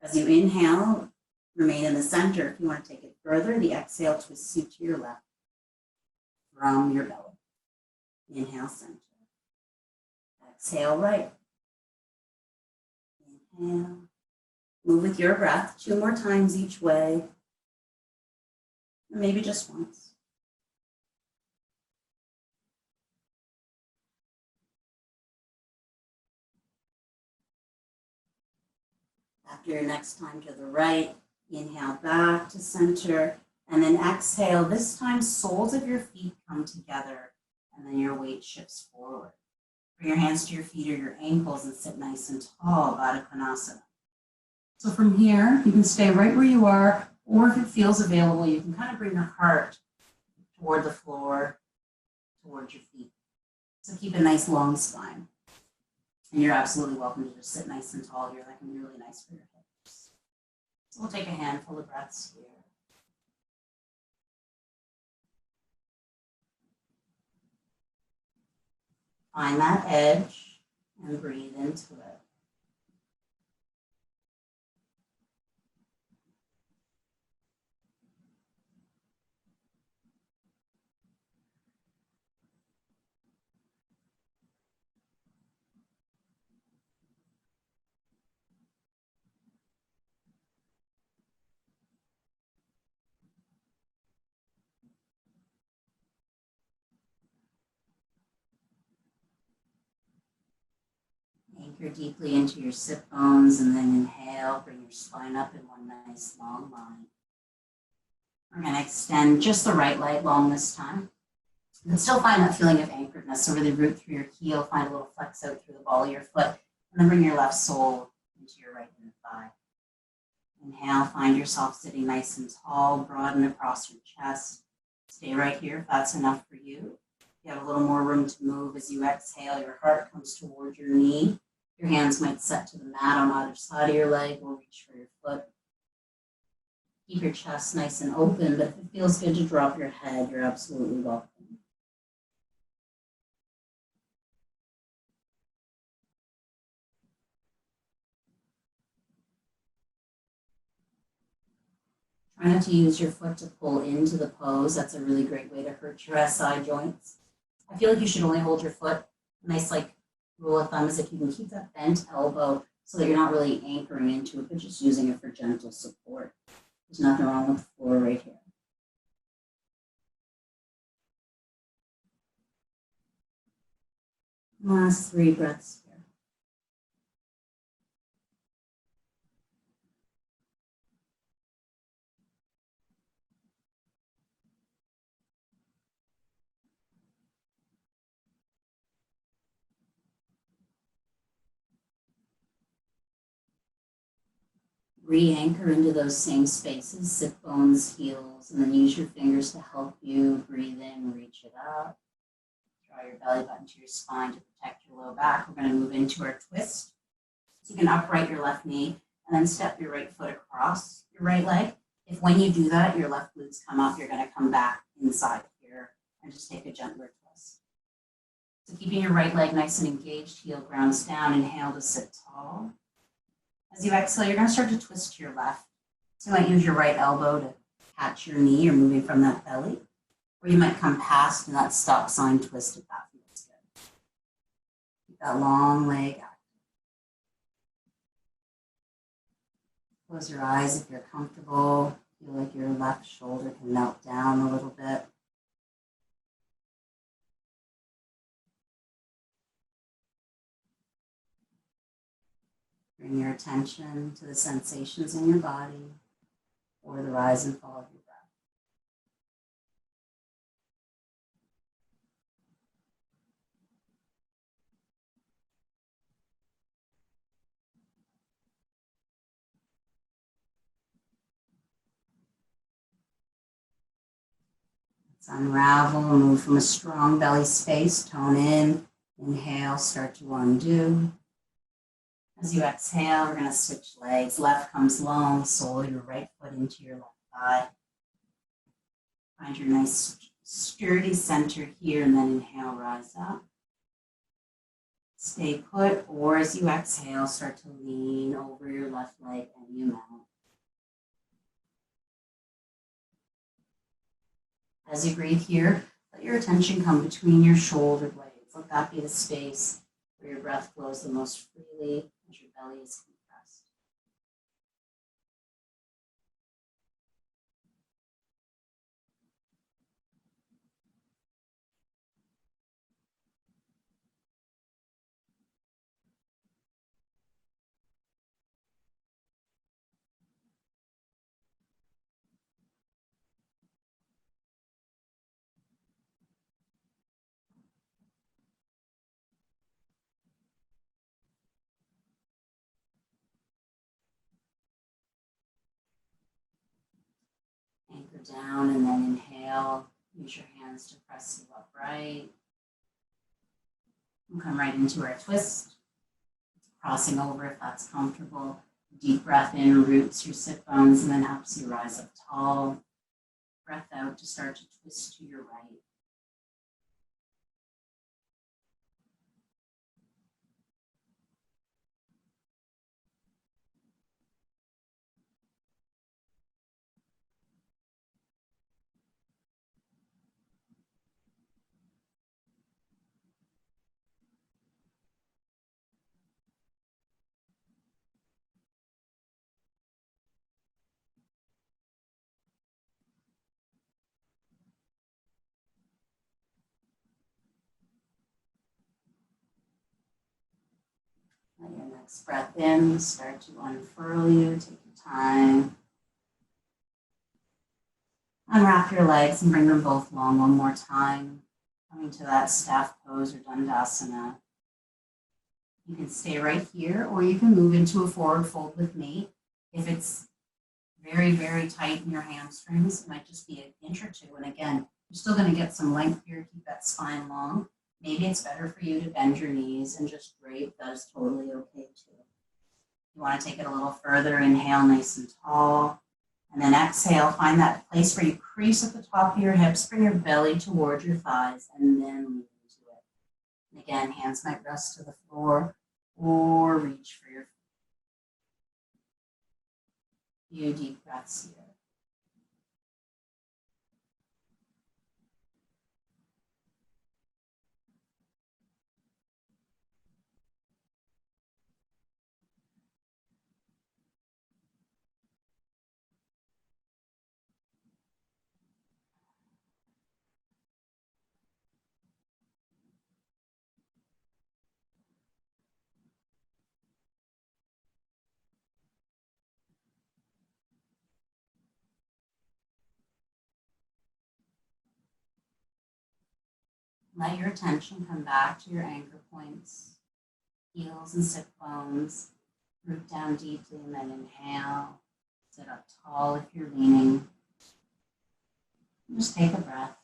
As you inhale, remain in the center. If you want to take it further, the exhale twists you to your left from your belly. Inhale, center. Exhale, right. Inhale. Move with your breath 2 more times each way. Or maybe just once. After your next time to the right, inhale back to center, and then exhale. This time, soles of your feet come together, and then your weight shifts forward. Bring your hands to your feet or your ankles and sit nice and tall, Baddha Konasana. So from here, you can stay right where you are, or if it feels available, you can kind of bring your heart toward the floor, towards your feet. So keep a nice long spine. And you're absolutely welcome to just sit nice and tall here. That can be really nice for your hips. So we'll take a handful of breaths here. Find that edge and breathe into it. Anchor deeply into your sit bones and then inhale, bring your spine up in one nice long line. We're going to extend just the right leg long this time. And still find that feeling of anchoredness. So really root through your heel, find a little flex out through the ball of your foot, and then bring your left sole into your right inner thigh. Inhale, find yourself sitting nice and tall, broaden across your chest. Stay right here if that's enough for you. You have a little more room to move. As you exhale, your heart comes toward your knee. Your hands might set to the mat on either side of your leg or reach for your foot. Keep your chest nice and open, but if it feels good to drop your head, you're absolutely welcome. Try not to use your foot to pull into the pose. That's a really great way to hurt your SI joints. I feel like you should only hold your foot. Nice like rule of thumb is if you can keep that bent elbow so that you're not really anchoring into it, but just using it for gentle support. There's nothing wrong with the floor right here. Last 3 breaths here. Re-anchor into those same spaces, sit bones, heels, and then use your fingers to help you breathe in, reach it up. Draw your belly button to your spine to protect your low back. We're going to move into our twist. So you can upright your left knee and then step your right foot across your right leg. If when you do that, your left glutes come up, you're going to come back inside here and just take a gentler twist. So keeping your right leg nice and engaged, heel grounds down, inhale to sit tall. As you exhale, you're going to start to twist to your left. So you might use your right elbow to catch your knee or moving from that belly. Or you might come past and that stop sign twist if that feels good. Keep that long leg out. Close your eyes if you're comfortable. Feel like your left shoulder can melt down a little bit. Bring your attention to the sensations in your body or the rise and fall of your breath. Let's unravel, move from a strong belly space, tone in, inhale, start to undo. As you exhale, we're going to switch legs. Left comes long, sole your right foot into your left thigh. Find your nice sturdy center here, and then inhale, rise up. Stay put, or as you exhale, start to lean over your left leg any amount. As you breathe here, let your attention come between your shoulder blades. Let that be the space where your breath flows the most freely as your belly is compressed. Anchor down and then inhale. Use your hands to press you upright. We'll come right into our twist. Crossing over if that's comfortable. Deep breath in, roots your sit bones, and then helps you rise up tall. Breath out to start to twist to your right. Let your next breath in, start to unfurl you, take your time. Unwrap your legs and bring them both long one more time. Coming to that staff pose or Dandasana. You can stay right here, or you can move into a forward fold with me. If it's very, very tight in your hamstrings, it might just be an inch or two. And again, you're still going to get some length here, keep that spine long. Maybe it's better for you to bend your knees and just drape. That is totally okay too. You want to take it a little further, inhale nice and tall. And then exhale, find that place where you crease at the top of your hips, bring your belly towards your thighs, and then move into it. And again, hands might rest to the floor or reach for your feet. Few deep breaths here. Let your attention come back to your anchor points, heels and sit bones. Root down deeply and then inhale. Sit up tall if you're leaning. Just take a breath.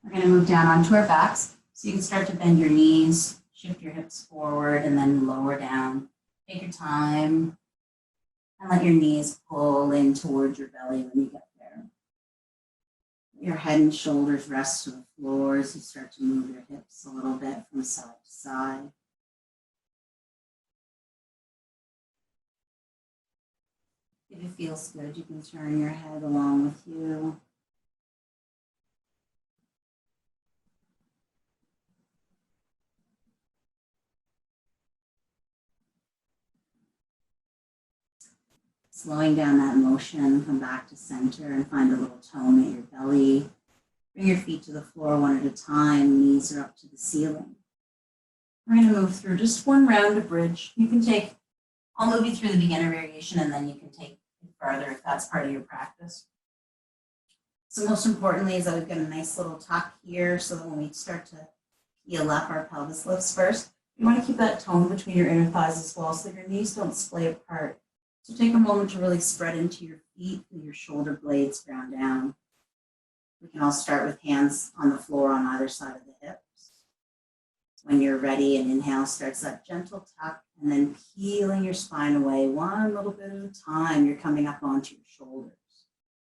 We're going to move down onto our backs. So you can start to bend your knees, shift your hips forward, and then lower down. Take your time and let your knees pull in towards your belly when you get there. Your head and shoulders rest to the floor as you start to move your hips a little bit from side to side. If it feels good, you can turn your head along with you. Slowing down that motion, come back to center and find a little tone at your belly. Bring your feet to the floor one at a time, knees are up to the ceiling. We're going to move through just one round of bridge. You can take, I'll move you through the beginner variation and then you can take it farther if that's part of your practice. So most importantly is that we've got a nice little tuck here so that when we start to heel up, our pelvis lifts first. You want to keep that tone between your inner thighs as well so that your knees don't splay apart. So take a moment to really spread into your feet, feel your shoulder blades ground down. We can all start with hands on the floor on either side of the hips. When you're ready, and inhale starts that gentle tuck and then peeling your spine away one little bit at a time. You're coming up onto your shoulders.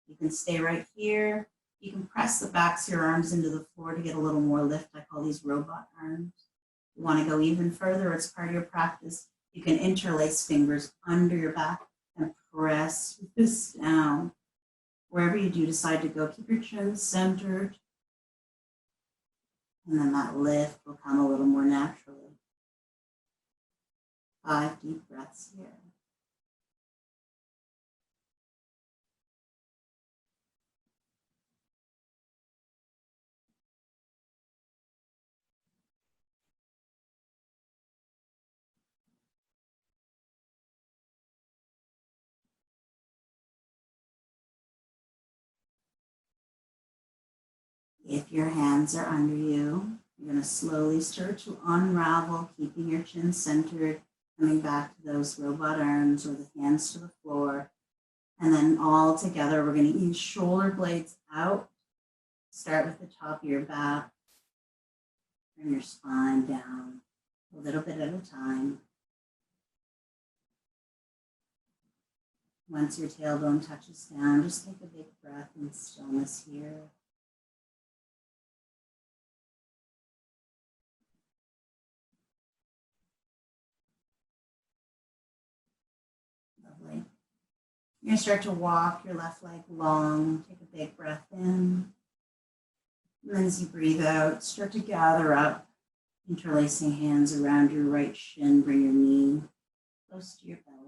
You can stay right here. You can press the backs of your arms into the floor to get a little more lift. I call these robot arms. You want to go even further, it's part of your practice. You can interlace fingers under your back and press this down. Wherever you do decide to go, keep your chin centered. And then that lift will come a little more naturally. 5 deep breaths here. If your hands are under you, you're going to slowly start to unravel, keeping your chin centered, coming back to those robot arms or the hands to the floor. And then all together, we're going to ease shoulder blades out. Start with the top of your back. Bring your spine down a little bit at a time. Once your tailbone touches down, just take a big breath in stillness here. Lovely. You're going to start to walk your left leg long. Take a big breath in. And then as you breathe out, start to gather up, interlacing hands around your right shin. Bring your knee close to your belly.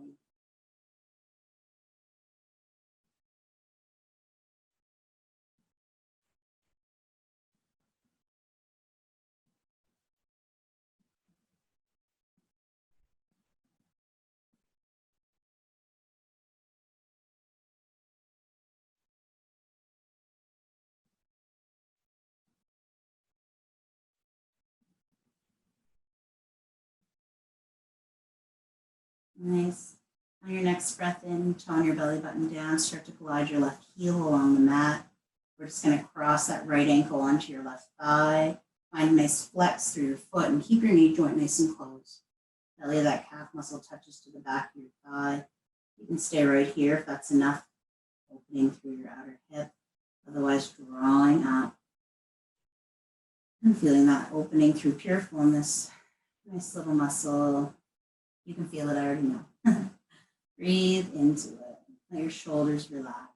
Nice. On your next breath in, tone your belly button down. Start to glide your left heel along the mat. We're just going to cross that right ankle onto your left thigh. Find a nice flex through your foot and keep your knee joint nice and closed. Belly of that calf muscle touches to the back of your thigh. You can stay right here if that's enough. Opening through your outer hip. Otherwise, drawing up. And feeling that opening through pure fullness. Nice little muscle. You can feel it, I already know. Breathe into it. Let your shoulders relax.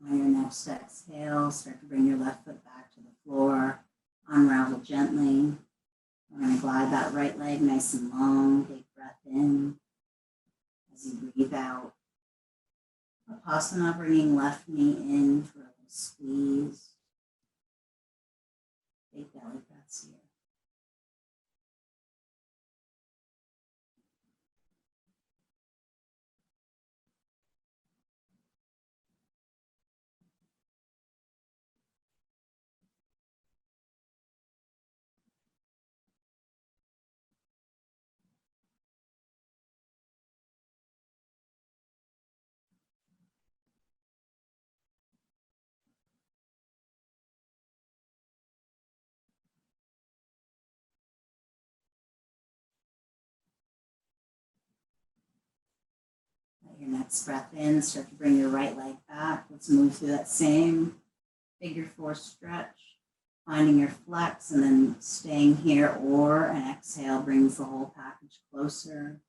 On your next exhale, start to bring your left foot back to the floor. Unravel gently. We're going to glide that right leg nice and long. Big breath in. As you breathe out, Vipassana, bringing left knee in for a little squeeze. Big belly breaths here. your next breath in, start to bring your right leg back. Let's move through that same figure 4 stretch, finding your flex and then staying here, or an exhale brings the whole package closer.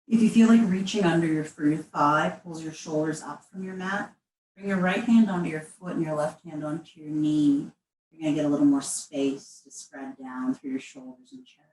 If you feel like reaching under your free thigh, pulls your shoulders up from your mat, bring your right hand onto your foot and your left hand onto your knee. You're going to get a little more space to spread down through your shoulders and chest.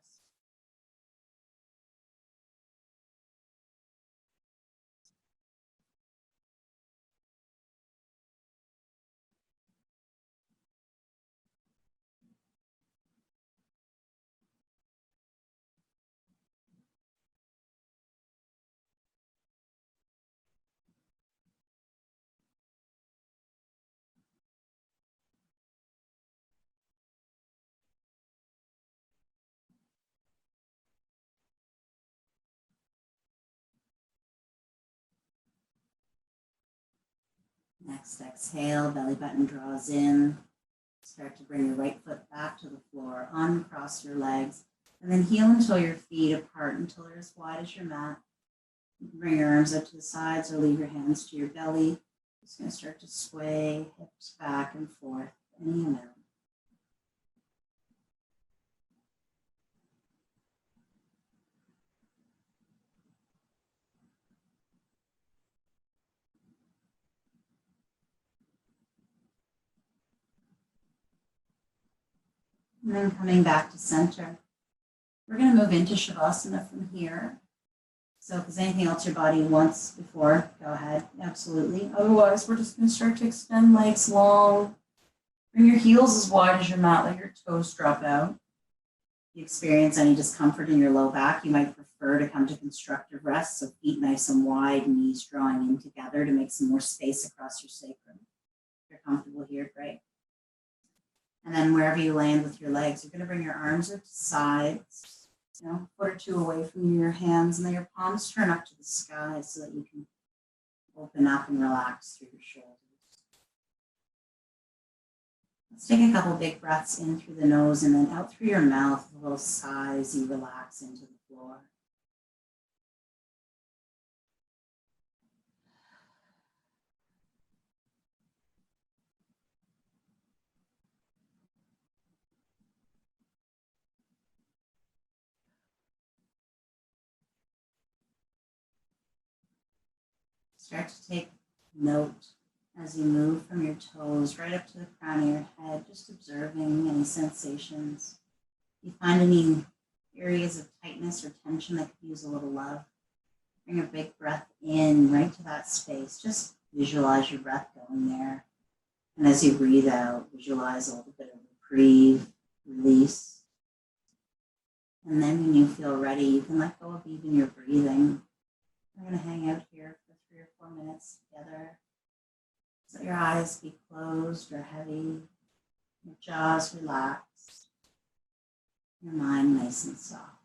Next exhale, belly button draws in. Start to bring your right foot back to the floor, uncross your legs, and then heel until your feet apart until they're as wide as your mat. You can bring your arms up to the sides or leave your hands to your belly. Just going to start to sway hips back and forth any amount. And then coming back to center. We're going to move into Shavasana from here. So if there's anything else your body wants before, go ahead. Absolutely. Otherwise, we're just going to start to extend legs long. Bring your heels as wide as your mat, let your toes drop out. If you experience any discomfort in your low back, you might prefer to come to constructive rest. So feet nice and wide, knees drawing in together to make some more space across your sacrum. If you're comfortable here, great. And then wherever you land with your legs, you're going to bring your arms up to sides, a foot or two away from your hands, and then your palms turn up to the sky so that you can open up and relax through your shoulders. Let's take a couple big breaths in through the nose and then out through your mouth, a little sigh as you relax into the floor. Start to take note as you move from your toes right up to the crown of your head, just observing any sensations. If you find any areas of tightness or tension that could use a little love, bring a big breath in right to that space. Just visualize your breath going there. And as you breathe out, visualize a little bit of reprieve, release. And then when you feel ready, you can let go of even your breathing. We're going to hang out here for 3 or 4 minutes together. Let your eyes be closed or heavy, your jaws relaxed, your mind nice and soft.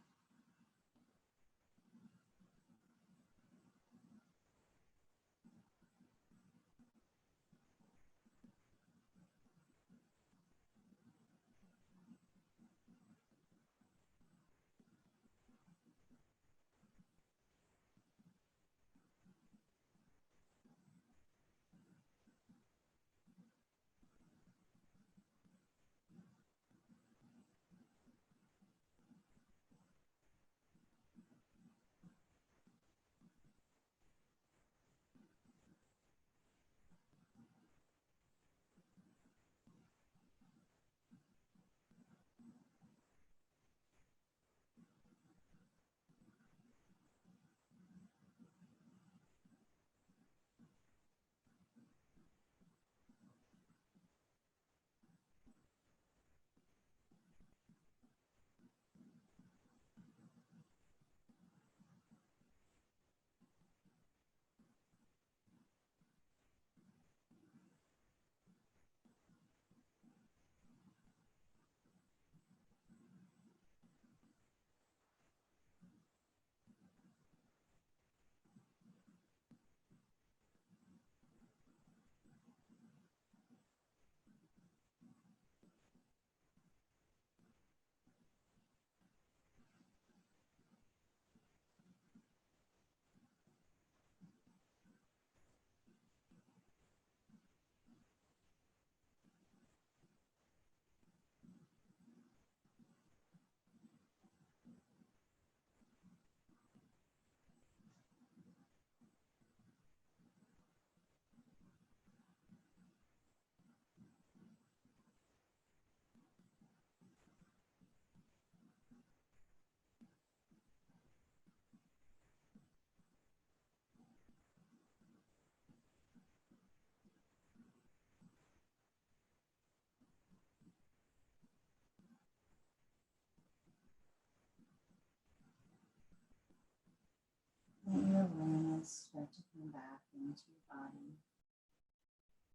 come back into your body.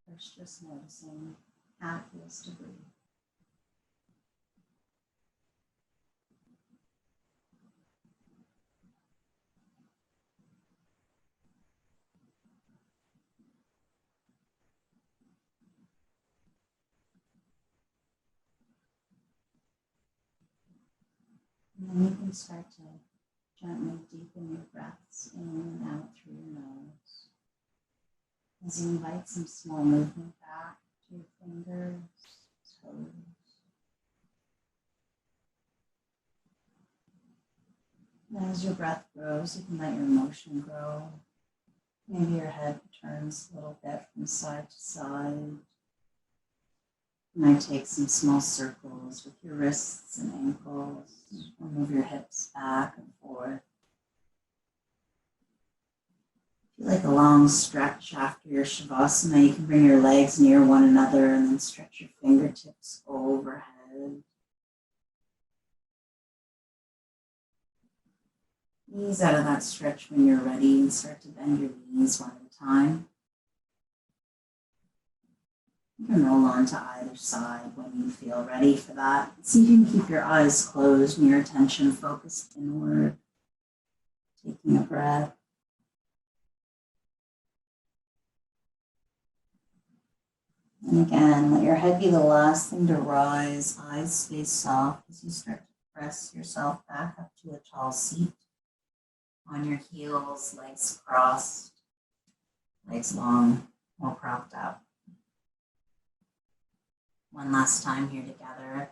First, just noticing how it feels to breathe. And then you can start to gently deepen your breaths in and out through your nose. As you invite some small movement back to your fingers, toes. And as your breath grows, you can let your emotion grow. Maybe your head turns a little bit from side to side. You might take some small circles with your wrists and ankles, or move your hips back and forth. If you like a long stretch after your Shavasana, you can bring your legs near one another and then stretch your fingertips overhead. Ease out of that stretch when you're ready and start to bend your knees one at a time. You can roll onto either side when you feel ready for that. See if you can keep your eyes closed and your attention focused inward. Taking a breath. And again, let your head be the last thing to rise. Eyes stay soft as you start to press yourself back up to a tall seat. On your heels, legs crossed, legs long, or propped up. One last time here together.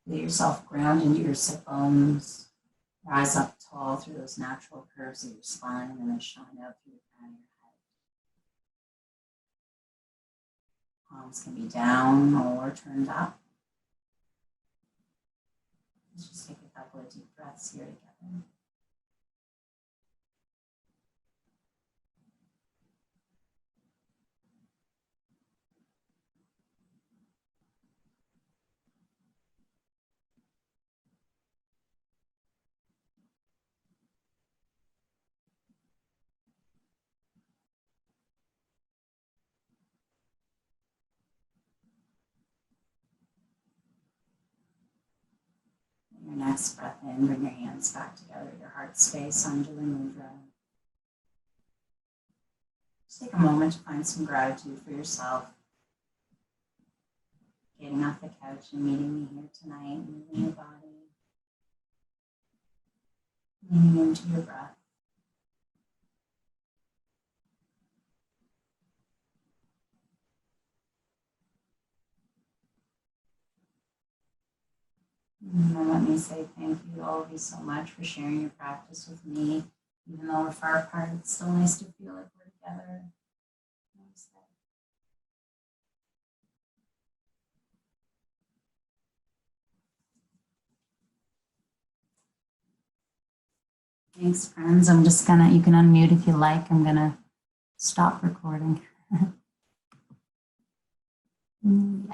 Feel yourself ground into your sit bones. Rise up tall through those natural curves of your spine and then shine out through the crown of your head. Palms can be down or turned up. Let's just take a couple of deep breaths here together. Your next breath in, bring your hands back together, your heart space, Anjali Mudra. Just take a moment to find some gratitude for yourself. Getting off the couch and meeting me here tonight, moving your body, leaning into your breath. And let me say thank you, all of you, so much for sharing your practice with me. Even though we're far apart, it's still nice to feel like we're together. Namaste. Thanks, friends. I'm just gonna, you can unmute if you like. I'm gonna stop recording. Yeah.